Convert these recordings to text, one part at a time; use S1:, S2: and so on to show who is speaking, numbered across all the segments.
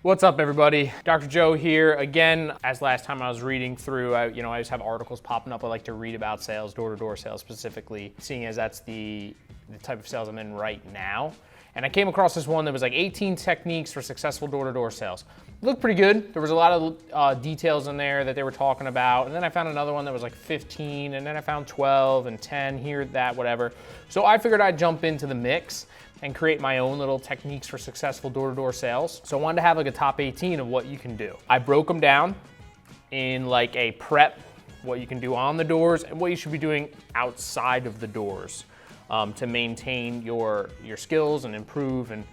S1: What's up, everybody? Dr. Joe here again. As last time I was reading through, I just have articles popping up. I like to read about sales, door-to-door sales specifically, seeing as that's the type of sales I'm in right now. And I came across this one that was like 18 techniques for successful door-to-door sales. It looked pretty good. There was a lot of details in there that they were talking about. And then I found another one that was like 15, and then I found 12 and 10 here, that, whatever. So I figured I'd jump into the mix and create my own little techniques for successful door-to-door sales. So I wanted to have like a top 18 of what you can do. I broke them down in like a prep, what you can do on the doors and what you should be doing outside of the doors to maintain your skills and improve and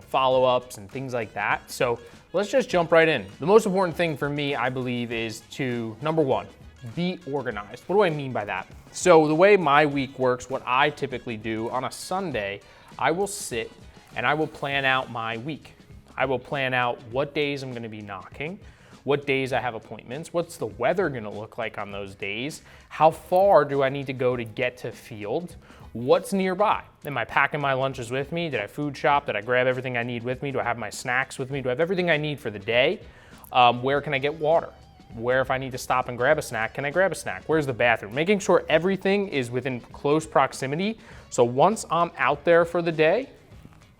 S1: follow-ups and things like that. So let's just jump right in. The most important thing for me, I believe, is to, number one, be organized. What do I mean by that? So the way my week works, what I typically do on a Sunday, I will sit and I will plan out my week. I will plan out what days I'm gonna be knocking, what days I have appointments, what's the weather gonna look like on those days, how far do I need to go to get to field, what's nearby. Am I packing my lunches with me? Did I food shop? Did I grab everything I need with me? Do I have my snacks with me? Do I have everything I need for the day? Where can I get water? Where, if I need to stop and grab a snack, can I grab a snack? Where's the bathroom? Making sure everything is within close proximity. So once I'm out there for the day,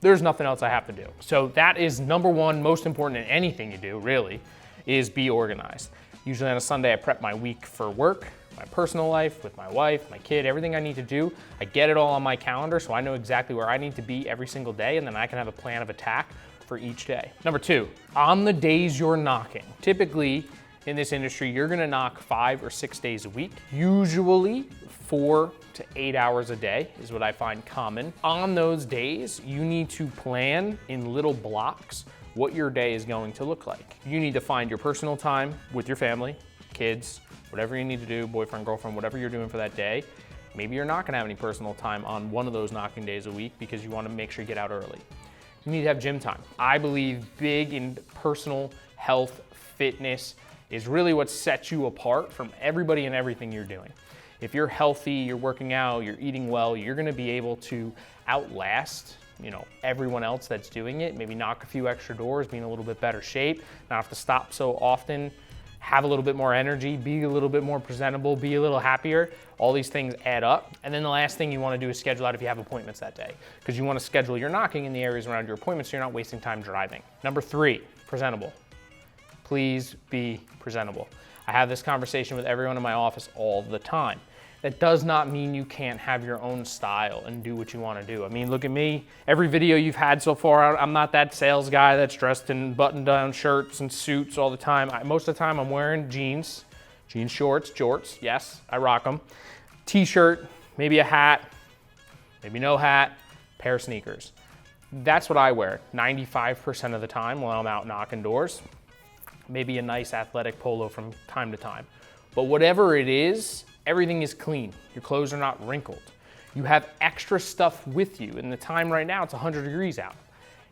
S1: there's nothing else I have to do. So that is number one, most important in anything you do, really, is be organized. Usually on a Sunday, I prep my week for work, my personal life, with my wife, my kid, everything I need to do. I get it all on my calendar so I know exactly where I need to be every single day, and then I can have a plan of attack for each day. Number two, on the days you're knocking, typically, in this industry, you're gonna knock 5 or 6 days a week. Usually 4 to 8 hours a day is what I find common. On those days, you need to plan in little blocks what your day is going to look like. You need to find your personal time with your family, kids, whatever you need to do, boyfriend, girlfriend, whatever you're doing for that day. Maybe you're not gonna have any personal time on one of those knocking days a week because you wanna make sure you get out early. You need to have gym time. I believe big in personal health, fitness, is really what sets you apart from everybody and everything you're doing. If you're healthy, you're working out, you're eating well, you're gonna be able to outlast everyone else that's doing it, maybe knock a few extra doors, be in a little bit better shape, not have to stop so often, have a little bit more energy, be a little bit more presentable, be a little happier. All these things add up. And then the last thing you wanna do is schedule out if you have appointments that day, because you wanna schedule your knocking in the areas around your appointments so you're not wasting time driving. Number three, presentable. Please be presentable. I have this conversation with everyone in my office all the time. That does not mean you can't have your own style and do what you want to do. I mean, look at me. Every video you've had so far, I'm not that sales guy that's dressed in button-down shirts and suits all the time. Most of the time I'm wearing jeans shorts, jorts, yes, I rock them. T-shirt, maybe a hat, maybe no hat, pair of sneakers. That's what I wear 95% of the time when I'm out knocking doors. Maybe a nice athletic polo from time to time. But whatever it is, everything is clean. Your clothes are not wrinkled. You have extra stuff with you. In the time right now, it's 100 degrees out.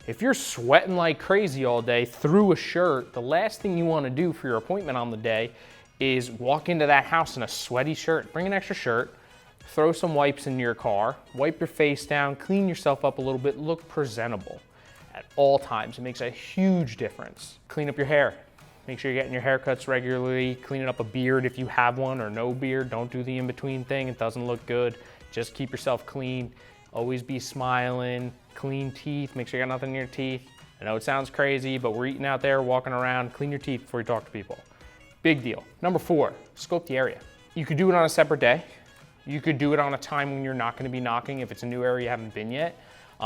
S1: If you're sweating like crazy all day through a shirt, the last thing you wanna do for your appointment on the day is walk into that house in a sweaty shirt. Bring an extra shirt, throw some wipes in your car, wipe your face down, clean yourself up a little bit, look presentable at all times. It makes a huge difference. Clean up your hair. Make sure you're getting your haircuts regularly, cleaning up a beard if you have one or no beard. Don't do the in-between thing, it doesn't look good. Just keep yourself clean. Always be smiling, clean teeth, make sure you got nothing in your teeth. I know it sounds crazy, but we're eating out there, walking around, clean your teeth before you talk to people. Big deal. Number four, scope the area. You could do it on a separate day. You could do it on a time when you're not gonna be knocking if it's a new area you haven't been yet.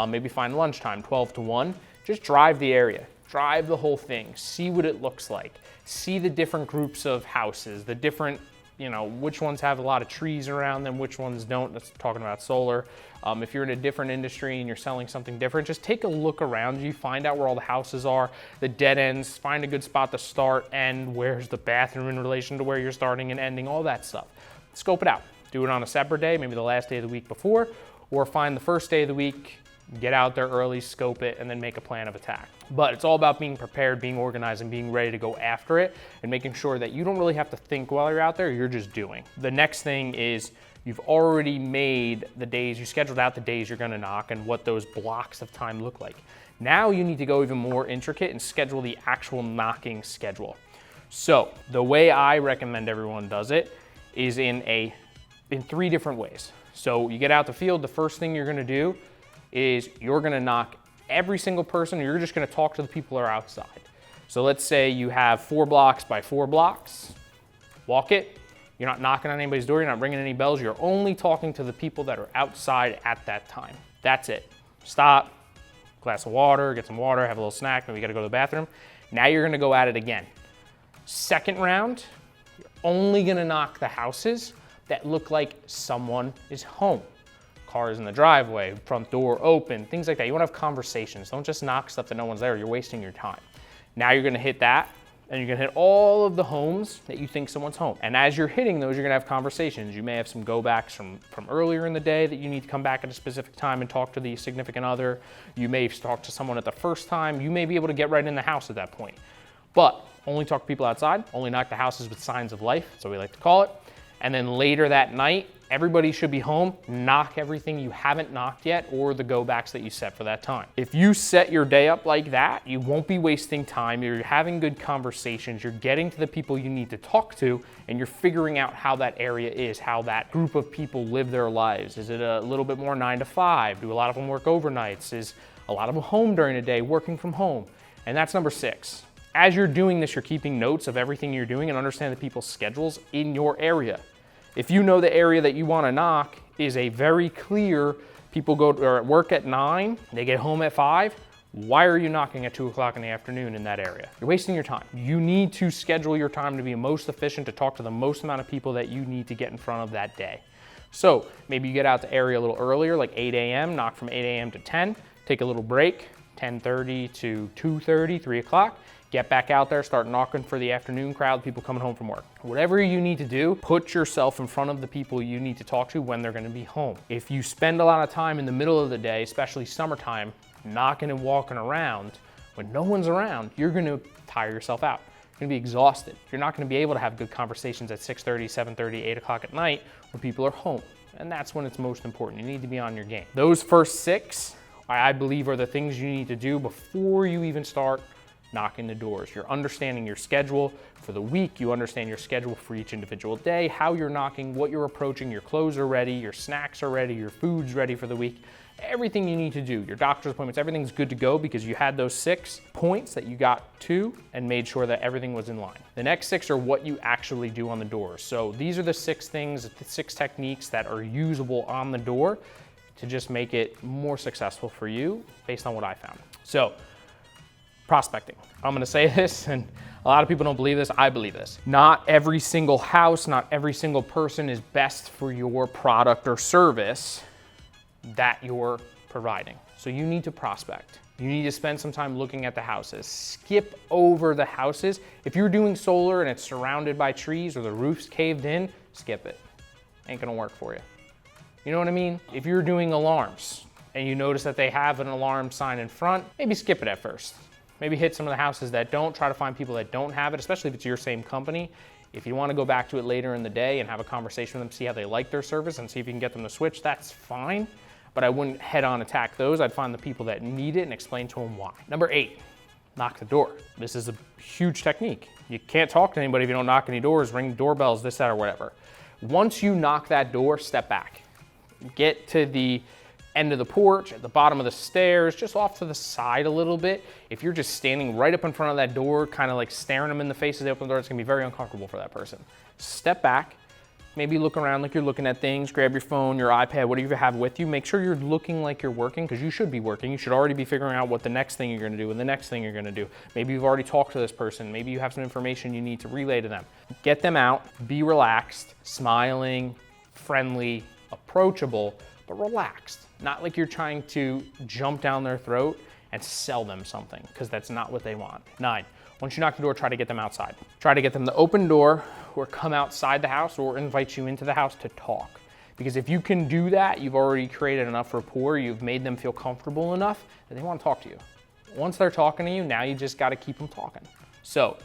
S1: Maybe find lunchtime, 12 to 1. Just drive the area. Drive the whole thing, see what it looks like. See the different groups of houses, the different, which ones have a lot of trees around them, which ones don't. That's talking about solar. If you're in a different industry and you're selling something different, just take a look around you, find out where all the houses are, the dead ends, find a good spot to start, and where's the bathroom in relation to where you're starting and ending, all that stuff. Scope it out. Do it on a separate day, maybe the last day of the week before, or find the first day of the week, get out there early, scope it, and then make a plan of attack. But it's all about being prepared, being organized, and being ready to go after it, and making sure that you don't really have to think while you're out there, you're just doing. The next thing is you've already made the days, you scheduled out the days you're gonna knock and what those blocks of time look like. Now you need to go even more intricate and schedule the actual knocking schedule. So the way I recommend everyone does it is in 3 different ways. So you get out the field, the first thing you're gonna do is you're gonna knock every single person, or you're just gonna talk to the people that are outside. So let's say you have 4 blocks by 4 blocks, walk it. You're not knocking on anybody's door, you're not ringing any bells, you're only talking to the people that are outside at that time. That's it. Stop, glass of water, get some water, have a little snack, maybe you gotta go to the bathroom. Now you're gonna go at it again. Second round, you're only gonna knock the houses that look like someone is home. Cars in the driveway, front door open, things like that. You wanna have conversations. Don't just knock stuff that no one's there, you're wasting your time. Now you're gonna hit that, and you're gonna hit all of the homes that you think someone's home. And as you're hitting those, you're gonna have conversations. You may have some go backs from earlier in the day that you need to come back at a specific time and talk to the significant other. You may talk to someone at the first time. You may be able to get right in the house at that point. But only talk to people outside, only knock the houses with signs of life, that's what we like to call it. And then later that night, everybody should be home, knock everything you haven't knocked yet or the go backs that you set for that time. If you set your day up like that, you won't be wasting time, you're having good conversations, you're getting to the people you need to talk to, and you're figuring out how that area is, how that group of people live their lives. Is it a little bit more 9 to 5? Do a lot of them work overnights? Is a lot of them home during the day, working from home? And that's number 6. As you're doing this, you're keeping notes of everything you're doing and understand the people's schedules in your area. If you know the area that you want to knock is a very clear, people go or at work at 9, they get home at 5, why are you knocking at 2 o'clock in the afternoon in that area? You're wasting your time. You need to schedule your time to be most efficient, to talk to the most amount of people that you need to get in front of that day. So maybe you get out the area a little earlier, like 8 a.m., knock from 8 a.m. to 10, take a little break, 10:30 to 2:30, 3 o'clock. Get back out there, start knocking for the afternoon crowd, people coming home from work. Whatever you need to do, put yourself in front of the people you need to talk to when they're gonna be home. If you spend a lot of time in the middle of the day, especially summertime, knocking and walking around, when no one's around, you're gonna tire yourself out. You're gonna be exhausted. You're not gonna be able to have good conversations at 6:30, 7:30, 8 o'clock at night when people are home. And that's when it's most important. You need to be on your game. Those first 6, I believe, are the things you need to do before you even start knocking the doors. You're understanding your schedule for the week, you understand your schedule for each individual day, how you're knocking, what you're approaching, your clothes are ready, your snacks are ready, your food's ready for the week. Everything you need to do, your doctor's appointments, everything's good to go because you had those 6 points that you got to and made sure that everything was in line. The next 6 are what you actually do on the doors. So these are the 6 things, the 6 techniques that are usable on the door to just make it more successful for you based on what I found. So, prospecting. I'm gonna say this, and a lot of people don't believe this, I believe this. Not every single house, not every single person is best for your product or service that you're providing. So you need to prospect. You need to spend some time looking at the houses. Skip over the houses. If you're doing solar and it's surrounded by trees or the roof's caved in, skip it. Ain't gonna work for you. You know what I mean? If you're doing alarms and you notice that they have an alarm sign in front, maybe skip it at first. Maybe hit some of the houses that don't, try to find people that don't have it, especially if it's your same company. If you want to go back to it later in the day and have a conversation with them, see how they like their service and see if you can get them to switch, that's fine. But I wouldn't head on attack those. I'd find the people that need it and explain to them why. Number 8, knock the door. This is a huge technique. You can't talk to anybody if you don't knock any doors, ring doorbells, this, that, or whatever. Once you knock that door, step back. Get to the end of the porch, at the bottom of the stairs, just off to the side a little bit. If you're just standing right up in front of that door, kind of like staring them in the face as they open the door, it's gonna be very uncomfortable for that person. Step back, maybe look around like you're looking at things, grab your phone, your iPad, whatever you have with you. Make sure you're looking like you're working, because you should be working. You should already be figuring out what the next thing you're gonna do and the next thing you're gonna do. Maybe you've already talked to this person. Maybe you have some information you need to relay to them. Get them out, be relaxed, smiling, friendly, approachable, but relaxed. Not like you're trying to jump down their throat and sell them something, because that's not what they want. 9, once you knock the door, try to get them outside. Try to get them to open door or come outside the house or invite you into the house to talk. Because if you can do that, you've already created enough rapport, you've made them feel comfortable enough that they want to talk to you. Once they're talking to you, now you just got to keep them talking. So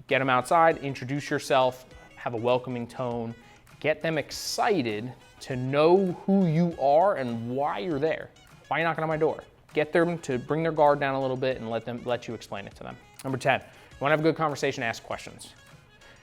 S1: get them outside, introduce yourself, have a welcoming tone, get them excited to know who you are and why you're there. Why are you knocking on my door? Get them to bring their guard down a little bit and let you explain it to them. Number 10, you want to have a good conversation, ask questions.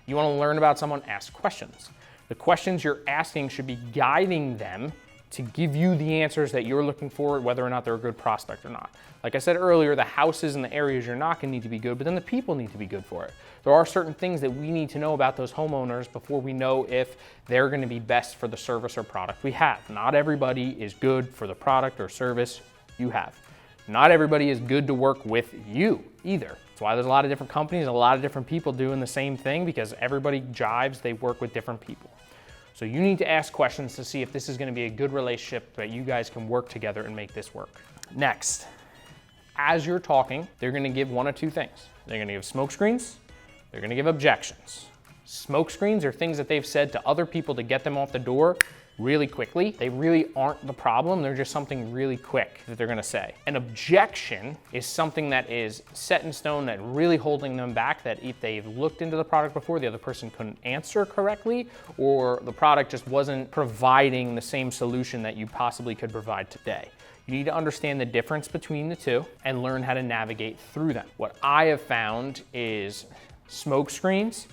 S1: You want to learn about someone, ask questions. The questions you're asking should be guiding them to give you the answers that you're looking for, whether or not they're a good prospect or not. Like I said earlier, the houses and the areas you're knocking need to be good, but then the people need to be good for it. There are certain things that we need to know about those homeowners before we know if they're going to be best for the service or product we have. Not everybody is good for the product or service you have. Not everybody is good to work with you either. That's why there's a lot of different companies, a lot of different people doing the same thing, because everybody jives, they work with different people. So you need to ask questions to see if this is going to be a good relationship that you guys can work together and make this work. Next, as you're talking, they're going to give one of two things. They're going to give smoke screens, they're going to give objections. Smoke screens are things that they've said to other people to get them off the door really quickly. They really aren't the problem. They're just something really quick that they're going to say. An objection is something that is set in stone, that really holding them back, that if they've looked into the product before, the other person couldn't answer correctly, or the product just wasn't providing the same solution that you possibly could provide today. You need to understand the difference between the two and learn how to navigate through them. What I have found is smoke screens,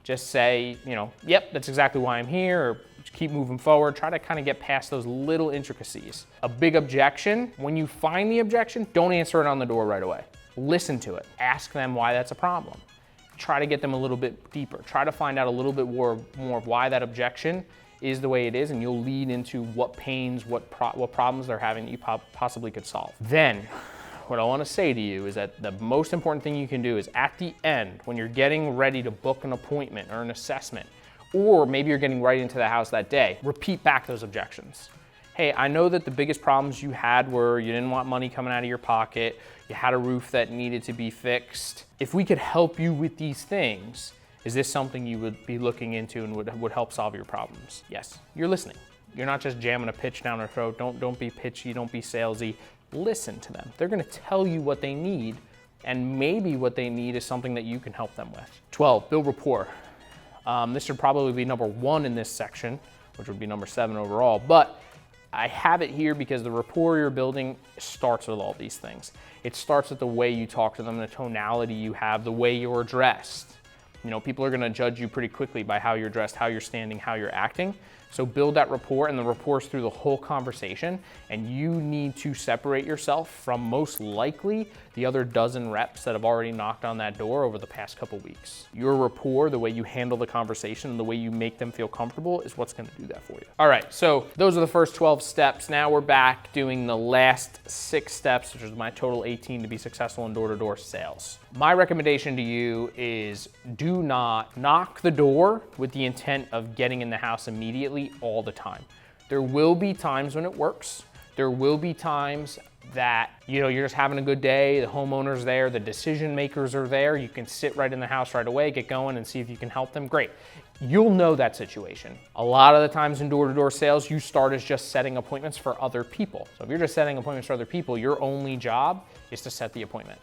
S1: just say, yep, that's exactly why I'm here, or keep moving forward. Try to kind of get past those little intricacies. A big objection, when you find the objection, don't answer it on the door right away. Listen to it. Ask them why that's a problem. Try to get them a little bit deeper. Try to find out a little bit more of why that objection is the way it is, and you'll lead into what pains, what problems they're having that you possibly could solve. Then, what I want to say to you is that the most important thing you can do is at the end, when you're getting ready to book an appointment or an assessment, or maybe you're getting right into the house that day, repeat back those objections. Hey, I know that the biggest problems you had were you didn't want money coming out of your pocket, you had a roof that needed to be fixed. If we could help you with these things, is this something you would be looking into and would help solve your problems? Yes, you're listening. You're not just jamming a pitch down their throat. Don't be pitchy, don't be salesy. Listen to them. They're gonna tell you what they need, and maybe what they need is something that you can help them with. 12, build rapport. This should probably be number 1 in this section, which would be number 7 overall, but I have it here because the rapport you're building starts with all these things. It starts with the way you talk to them, the tonality you have, the way you're dressed. People are gonna judge you pretty quickly by how you're dressed, how you're standing, how you're acting. So build that rapport, and the rapport's through the whole conversation, and you need to separate yourself from most likely the other dozen reps that have already knocked on that door over the past couple weeks. Your rapport, the way you handle the conversation, the way you make them feel comfortable is what's gonna do that for you. All right, so those are the first 12 steps. Now we're back doing the last 6 steps, which is my total 18 to be successful in door-to-door sales. My recommendation to you is do not knock the door with the intent of getting in the house immediately all the time. There will be times when it works. There will be times that you're just having a good day, the homeowner's there, the decision makers are there, you can sit right in the house right away, get going and see if you can help them. Great. You'll know that situation. A lot of the times in door-to-door sales, you start as just setting appointments for other people. So if you're just setting appointments for other people, your only job is to set the appointment.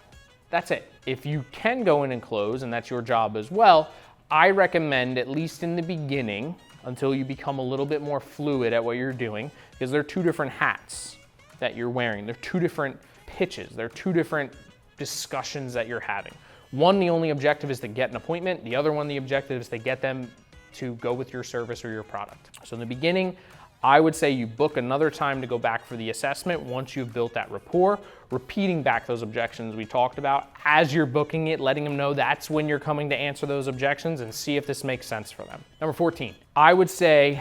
S1: That's it. If you can go in and close, and that's your job as well, I recommend, at least in the beginning, until you become a little bit more fluid at what you're doing, because there are 2 different hats that you're wearing. They're 2 different pitches. They're 2 different discussions that you're having. One, the only objective is to get an appointment. The other one, the objective is to get them to go with your service or your product. So in the beginning, I would say you book another time to go back for the assessment once you've built that rapport, repeating back those objections we talked about. As you're booking it, letting them know that's when you're coming to answer those objections and see if this makes sense for them. Number 14, I would say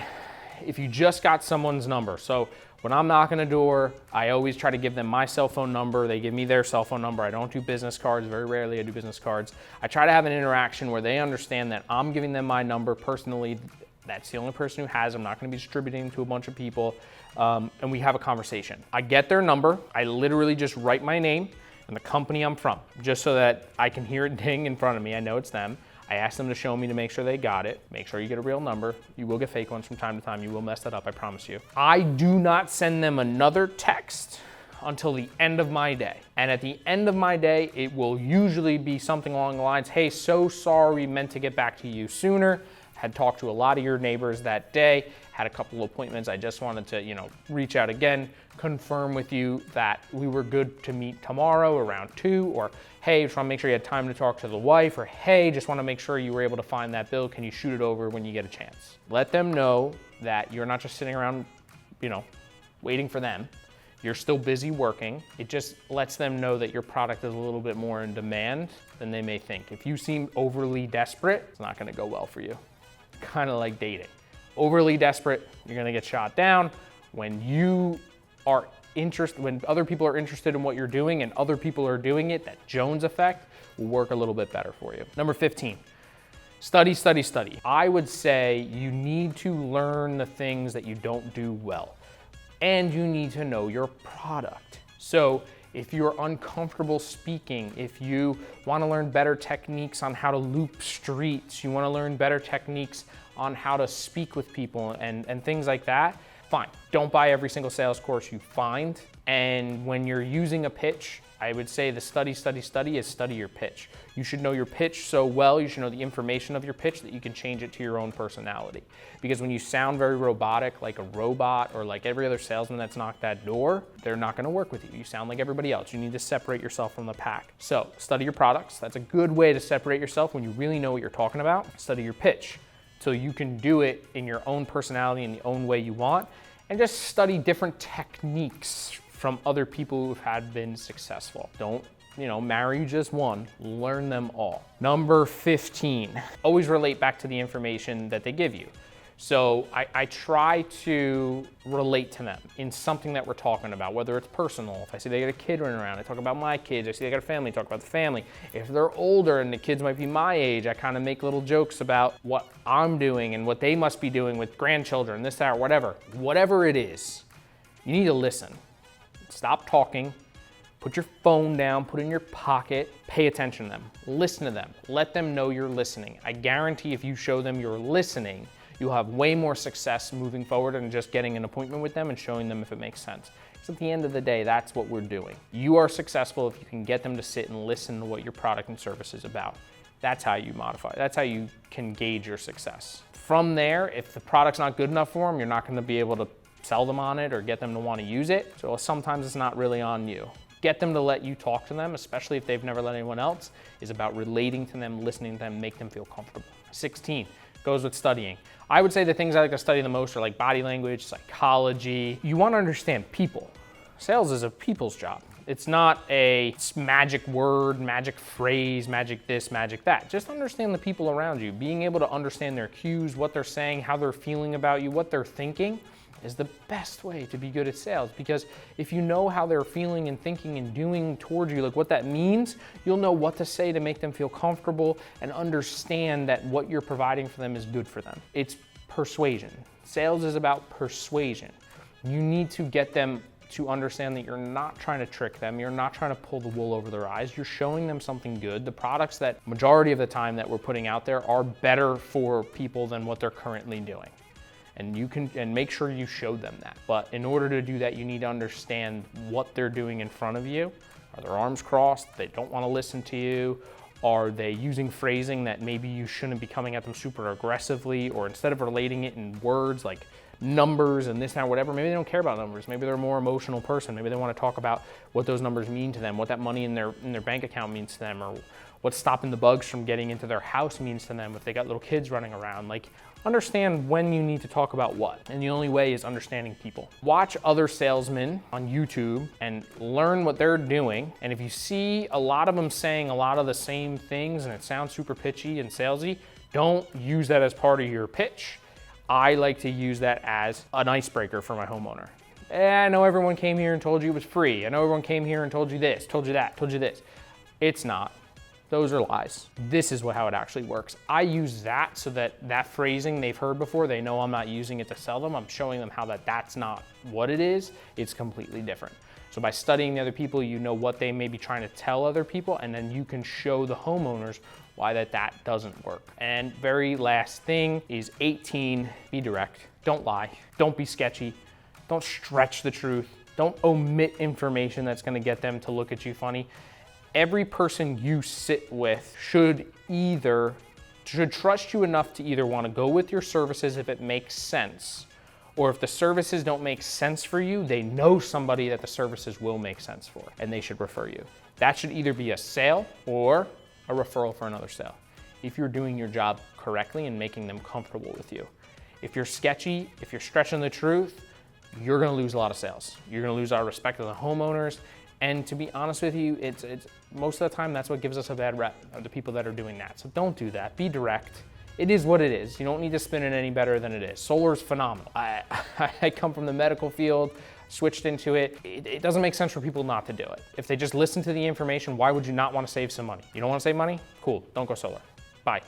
S1: if you just got someone's number. So when I'm knocking a door, I always try to give them my cell phone number. They give me their cell phone number. I don't do business cards. Very rarely I do business cards. I try to have an interaction where they understand that I'm giving them my number personally. That's the only person who has. I'm not going to be distributing to a bunch of people. And we have a conversation. I get their number. I literally just write my name and the company I'm from, just so that I can hear it ding in front of me. I know it's them. I ask them to show me to make sure they got it. Make sure you get a real number. You will get fake ones from time to time. You will mess that up, I promise you. I do not send them another text until the end of my day. And at the end of my day, it will usually be something along the lines, hey, so sorry, we meant to get back to you sooner. had talked to a lot of your neighbors that day, had a couple of appointments. I just wanted to, reach out again, confirm with you that we were good to meet tomorrow around 2, or hey, just want to make sure you had time to talk to the wife, or hey, just want to make sure you were able to find that bill. Can you shoot it over when you get a chance? Let them know that you're not just sitting around, waiting for them. You're still busy working. It just lets them know that your product is a little bit more in demand than they may think. If you seem overly desperate, it's not going to go well for you. Kind of like dating. Overly desperate, you're going to get shot down. When when other people are interested in what you're doing and other people are doing it, that Jones effect will work a little bit better for you. Number 15. Study, study, study. I would say you need to learn the things that you don't do well, and you need to know your product. So if you're uncomfortable speaking, if you want to learn better techniques on how to loop streets, you want to learn better techniques on how to speak with people and things like that, fine. Don't buy every single sales course you find. And when you're using a pitch, I would say the study your pitch. You should know your pitch so well, you should know the information of your pitch that you can change it to your own personality. Because when you sound very robotic, like a robot or like every other salesman that's knocked that door, they're not gonna work with you. You sound like everybody else. You need to separate yourself from the pack. So study your products. That's a good way to separate yourself when you really know what you're talking about. Study your pitch so you can do it in your own personality, in the own way you want, and just study different techniques from other people who've had been successful. Don't, marry just one, learn them all. Number 15, always relate back to the information that they give you. So I try to relate to them in something that we're talking about, whether it's personal. If I see they got a kid running around, I talk about my kids. I see they got a family, talk about the family. If they're older and the kids might be my age, I kind of make little jokes about what I'm doing and what they must be doing with grandchildren, this, that, or whatever. Whatever it is, you need to listen. Stop talking, put your phone down, put it in your pocket, pay attention to them, listen to them, let them know you're listening. I guarantee if you show them you're listening, you'll have way more success moving forward than just getting an appointment with them and showing them if it makes sense. Because at the end of the day, that's what we're doing. You are successful if you can get them to sit and listen to what your product and service is about. That's how you modify. That's how you can gauge your success. From there, if the product's not good enough for them, you're not going to be able to sell them on it or get them to want to use it. So sometimes it's not really on you. Get them to let you talk to them, especially if they've never let anyone else, is about relating to them, listening to them, make them feel comfortable. 16 goes with studying. I would say the things I like to study the most are like body language, psychology. You want to understand people. Sales is a people's job. It's not a magic word, magic phrase, magic this, magic that. Just understand the people around you. Being able to understand their cues, what they're saying, how they're feeling about you, what they're thinking, is the best way to be good at sales, because if you know how they're feeling and thinking and doing towards you, like what that means, you'll know what to say to make them feel comfortable and understand that what you're providing for them is good for them. It's persuasion. Sales is about persuasion. You need to get them to understand that you're not trying to trick them, you're not trying to pull the wool over their eyes, you're showing them something good. The products that majority of the time that we're putting out there are better for people than what they're currently doing. And make sure you show them that. But in order to do that, you need to understand what they're doing in front of you. Are their arms crossed? They don't want to listen to you. Are they using phrasing that maybe you shouldn't be coming at them super aggressively, or instead of relating it in words like numbers and this and that, whatever, maybe they don't care about numbers. Maybe they're a more emotional person. Maybe they want to talk about what those numbers mean to them, what that money in their bank account means to them, or what stopping the bugs from getting into their house means to them if they got little kids running around. Like, understand when you need to talk about what. And the only way is understanding people. Watch other salesmen on YouTube and learn what they're doing. And if you see a lot of them saying a lot of the same things and it sounds super pitchy and salesy, don't use that as part of your pitch. I like to use that as an icebreaker for my homeowner. I know everyone came here and told you it was free. I know everyone came here and told you this, told you that, told you this. It's not. Those are lies. This is how it actually works. I use that so that phrasing they've heard before, they know I'm not using it to sell them. I'm showing them how that's not what it is. It's completely different. So by studying the other people, you know what they may be trying to tell other people, and then you can show the homeowners why that doesn't work. And very last thing is 18, be direct. Don't lie. Don't be sketchy. Don't stretch the truth. Don't omit information that's gonna get them to look at you funny. Every person you sit with should either should trust you enough to either want to go with your services if it makes sense, or if the services don't make sense for you, they know somebody that the services will make sense for, and they should refer you. That should either be a sale or a referral for another sale, if you're doing your job correctly and making them comfortable with you. If you're sketchy, if you're stretching the truth, you're gonna lose a lot of sales. You're gonna lose our respect of the homeowners. And to be honest with you, it's most of the time that's what gives us a bad rep, are the people that are doing that. So don't do that, be direct. It is what it is. You don't need to spin it any better than it is. Solar is phenomenal. I come from the medical field, switched into it. It doesn't make sense for people not to do it. If they just listen to the information, why would you not want to save some money? You don't want to save money? Cool, don't go solar. Bye.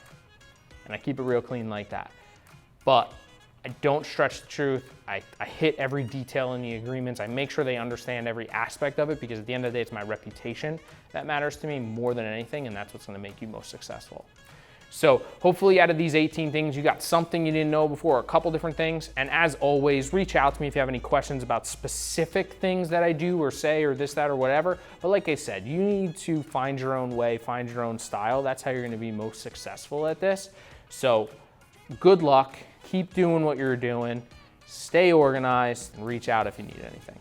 S1: And I keep it real clean like that. But I don't stretch the truth. I hit every detail in the agreements. I make sure they understand every aspect of it, because at the end of the day, it's my reputation that matters to me more than anything, and that's what's gonna make you most successful. So hopefully out of these 18 things, you got something you didn't know before, a couple different things. And as always, reach out to me if you have any questions about specific things that I do or say or this, that, or whatever. But like I said, you need to find your own way, find your own style. That's how you're gonna be most successful at this. So good luck, keep doing what you're doing, stay organized, and reach out if you need anything.